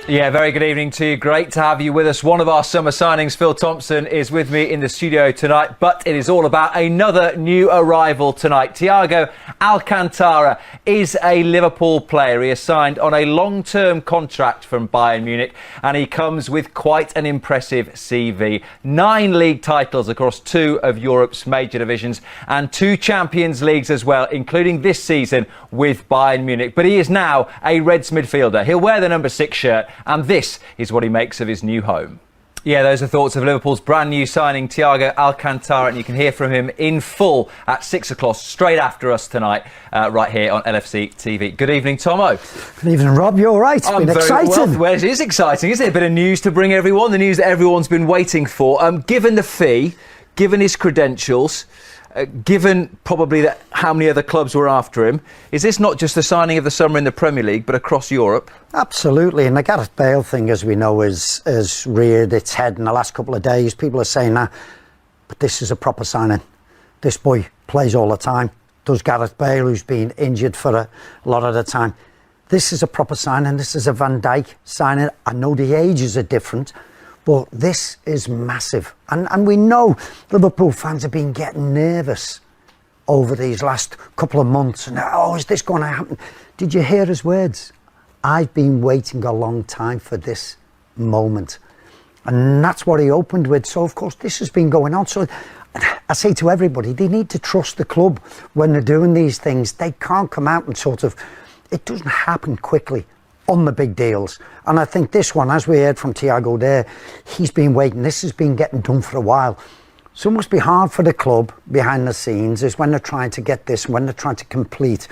Yeah, very good evening to you. Great to have you with us. One of our summer signings, Phil Thompson, is with me in the studio tonight, but it is all about another new arrival tonight. Thiago Alcantara is a Liverpool player. He is signed on a long-term contract from Bayern Munich, and he comes with quite an impressive CV. 9 league titles across 2 of Europe's major divisions and 2 Champions Leagues as well, including this season with Bayern Munich. But he is now a Reds midfielder. He'll wear the number 6 shirt, and this is what he makes of his new home. Yeah, those are thoughts of Liverpool's brand new signing, Thiago Alcantara, and you can hear from him in full at 6 o'clock, straight after us tonight, right here on LFC TV. Good evening, Tomo. Good evening, Rob. You all right? It's been exciting. Well, it is exciting, isn't it? A bit of news to bring everyone, the news that everyone's been waiting for. Given the fee, given his credentials, given probably that how many other clubs were after him, is this not just the signing of the summer in the Premier League, but across Europe? Absolutely, and the Gareth Bale thing, as we know, has reared its head in the last couple of days. People are saying that, but this is a proper signing. This boy plays all the time. Does Gareth Bale, who's been injured for a lot of the time. This is a proper signing. This is a Van Dijk signing. I know the ages are different, but this is massive. And we know Liverpool fans have been getting nervous over these last couple of months. And, is this going to happen? Did you hear his words? I've been waiting a long time for this moment. And that's what he opened with. So, of course, this has been going on. So I say to everybody, they need to trust the club when they're doing these things. They can't come out and it doesn't happen quickly on the big deals. And I think this one, as we heard from Thiago there, he's been waiting. This has been getting done for a while. So it must be hard for the club behind the scenes, is when they're trying to get this, when they're trying to complete,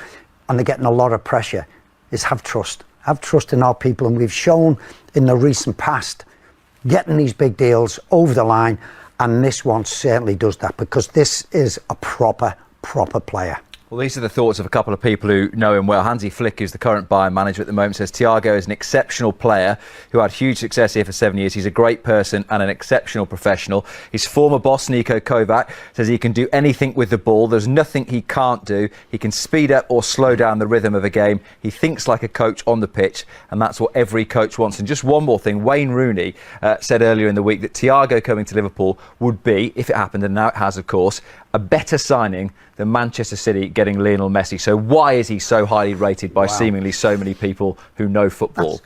and they're getting a lot of pressure, is have trust. Have trust in our people. And we've shown in the recent past, getting these big deals over the line, and this one certainly does that, because this is a proper player. Well, these are the thoughts of a couple of people who know him well. Hansi Flick, who's the current Bayern manager at the moment, says Thiago is an exceptional player who had huge success here for 7 years. He's a great person and an exceptional professional. His former boss, Niko Kovac, says he can do anything with the ball. There's nothing he can't do. He can speed up or slow down the rhythm of a game. He thinks like a coach on the pitch, and that's what every coach wants. And just one more thing, Wayne Rooney said earlier in the week that Thiago coming to Liverpool would be, if it happened, and now it has, of course, a better signing than Manchester City getting Lionel Messi. So why is he so highly rated by seemingly so many people who know football?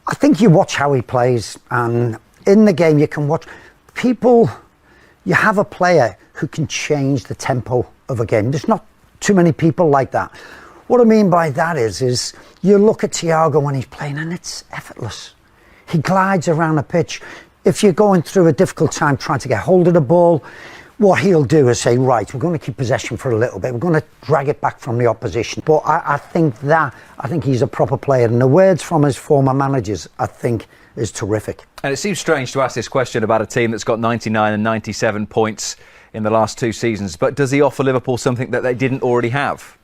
I think you watch how he plays, and in the game you can watch people. You have a player who can change the tempo of a game. There's not too many people like that. What I mean by that is you look at Thiago when he's playing, and it's effortless. He glides around the pitch. If you're going through a difficult time trying to get hold of the ball, what he'll do is say, right, we're going to keep possession for a little bit. We're going to drag it back from the opposition. But I think he's a proper player. And the words from his former managers, I think, is terrific. And it seems strange to ask this question about a team that's got 99 and 97 points in the last 2 seasons. But does he offer Liverpool something that they didn't already have?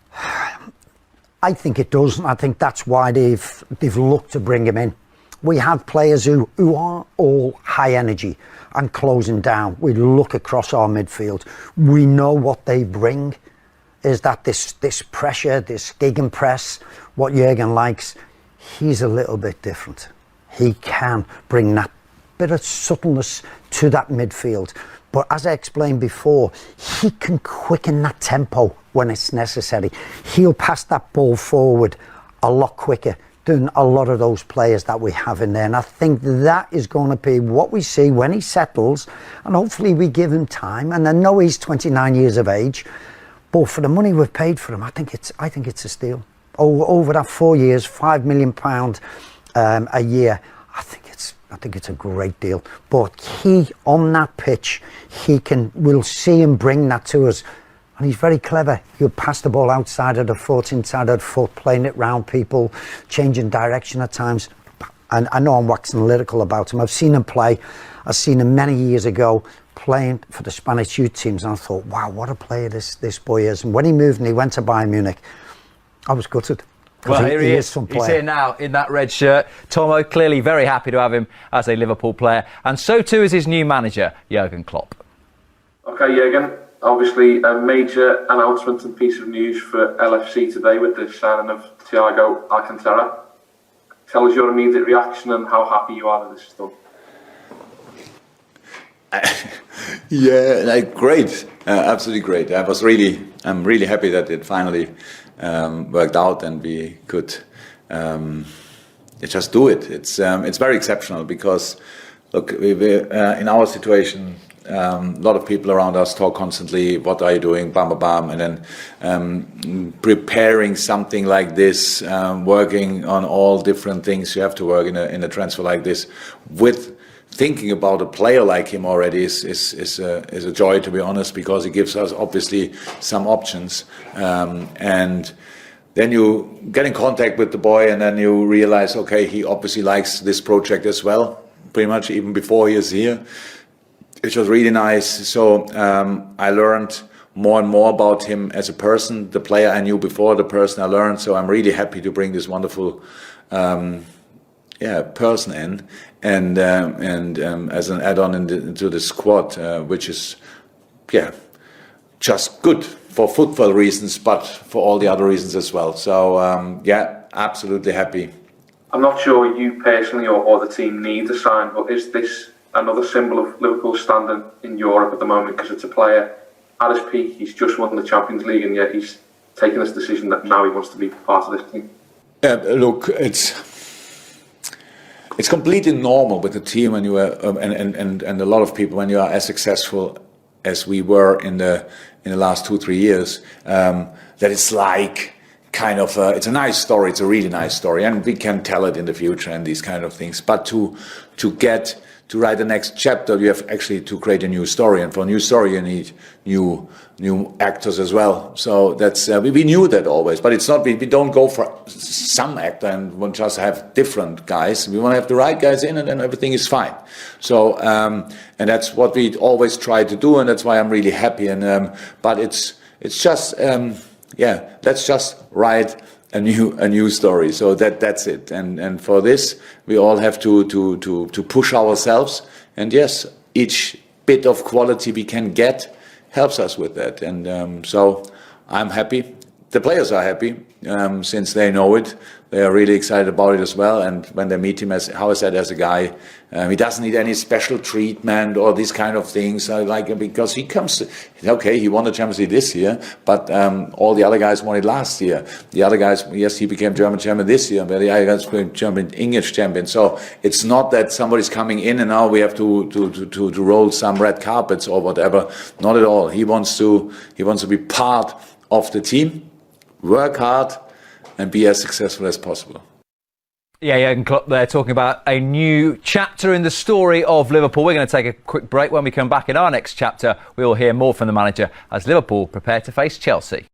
I think it does. And I think that's why they've looked to bring him in. We have players who are all high energy and closing down. We look across our midfield. We know what they bring is that this pressure, this gegenpress, what Jurgen likes. He's a little bit different. He can bring that bit of subtleness to that midfield. But as I explained before, he can quicken that tempo when it's necessary. He'll pass that ball forward a lot quicker than a lot of those players that we have in there. And I think that is going to be what we see when he settles, and hopefully we give him time. And I know he's 29 years of age, but for the money we've paid for him, I think it's a steal. Over that 4 years, £5 million a year, I think it's a great deal. But he, on that pitch, we'll see him bring that to us. And he's very clever. He'll pass the ball outside of the foot, inside of the foot, playing it round people, changing direction at times. And I know I'm waxing lyrical about him. I've seen him play. I've seen him many years ago playing for the Spanish youth teams. And I thought, wow, what a player this boy is. And when he moved and he went to Bayern Munich, I was gutted. Well, here he is. He's here now in that red shirt. Tomo, clearly very happy to have him as a Liverpool player. And so too is his new manager, Jurgen Klopp. OK, Jurgen. Obviously, a major announcement and piece of news for LFC today with the signing of Thiago Alcantara. tell us your immediate reaction and how happy you are that this is done. Yeah, like great, absolutely great. I'm really happy that it finally worked out and we could just do it. It's very exceptional because, look, we in our situation, a lot of people around us talk constantly, what are you doing, bam, bam, bam, and then preparing something like this, working on all different things you have to work in a transfer like this, with thinking about a player like him already is a joy, to be honest, because it gives us obviously some options, and then you get in contact with the boy and then you realize, okay, he obviously likes this project as well, pretty much even before he is here, which was really nice. So I learned more and more about him as a person, the player I knew before, the person I learned. So I'm really happy to bring this wonderful person in, and as an add-on into the squad, which is just good for football reasons, but for all the other reasons as well. So absolutely happy. I'm not sure you personally or the team need a sign, but is this another symbol of Liverpool standing in Europe at the moment? Because it's a player at his peak, he's just won the Champions League, and yet he's taken this decision that now he wants to be part of this team. Yeah, look, it's completely normal with the team when you are, and a lot of people, when you are as successful as we were in the last 2-3 years, that it's like kind of it's a nice story. It's a really nice story, and we can tell it in the future and these kind of things. But to write the next chapter, you have actually to create a new story, and for a new story, you need new actors as well. So that's we knew that always, but it's not. We don't go for some actor and we'll just have different guys. We want to have the right guys in, and then everything is fine. So and that's what we always try to do, and that's why I'm really happy. And but it's just let's just write a new story. So that's it. And for this, we all have to push ourselves. And yes, each bit of quality we can get helps us with that. And so I'm happy. The players are happy since they know it. They are really excited about it as well. And when they meet him, as how I said, as a guy, he doesn't need any special treatment or these kind of things. Because he comes, okay, he won the Champions League this year, but all the other guys won it last year. The other guys, yes, he became German champion this year, but the other guys became German English champion. So it's not that somebody's coming in and now we have to roll some red carpets or whatever. Not at all. He wants to be part of the team, work hard, and be as successful as possible. Yeah, and Klopp there talking about a new chapter in the story of Liverpool. We're going to take a quick break. When we come back in our next chapter, we'll hear more from the manager as Liverpool prepare to face Chelsea.